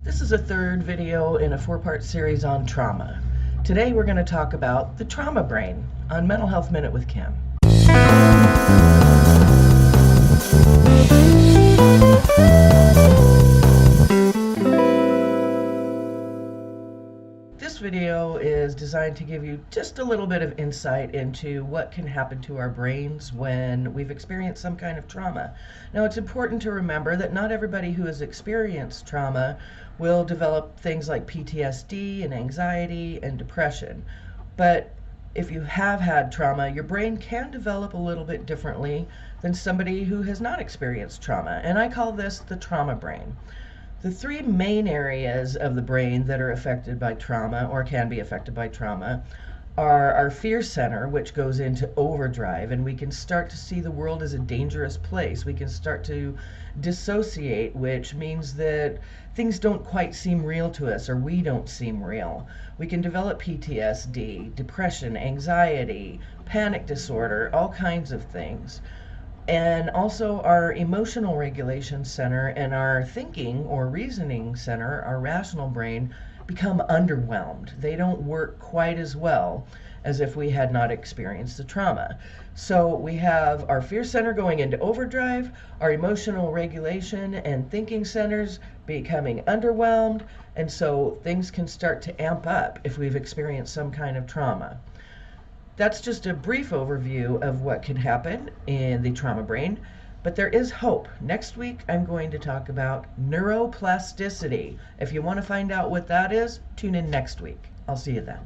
This is a third video in a four-part series on trauma. Today we're going to talk about the trauma brain on Mental Health Minute with Kim. This video is designed to give you just a little bit of insight into what can happen to our brains when we've experienced some kind of trauma. Now, it's important to remember that not everybody who has experienced trauma will develop things like PTSD and anxiety and depression. But if you have had trauma, your brain can develop a little bit differently than somebody who has not experienced trauma. And I call this the trauma brain. The three main areas of the brain that are affected by trauma or can be affected by trauma are our fear center, which goes into overdrive, and we can start to see the world as a dangerous place. We can start to dissociate, which means that things don't quite seem real to us, or we don't seem real. We can develop PTSD, depression, anxiety, panic disorder, all kinds of things. And also our emotional regulation center and our thinking or reasoning center, our rational brain, become underwhelmed. They don't work quite as well as if we had not experienced the trauma. So we have our fear center going into overdrive, our emotional regulation and thinking centers becoming underwhelmed, and so things can start to amp up if we've experienced some kind of trauma. That's just a brief overview of what can happen in the trauma brain, but there is hope. Next week, I'm going to talk about neuroplasticity. If you want to find out what that is, tune in next week. I'll see you then.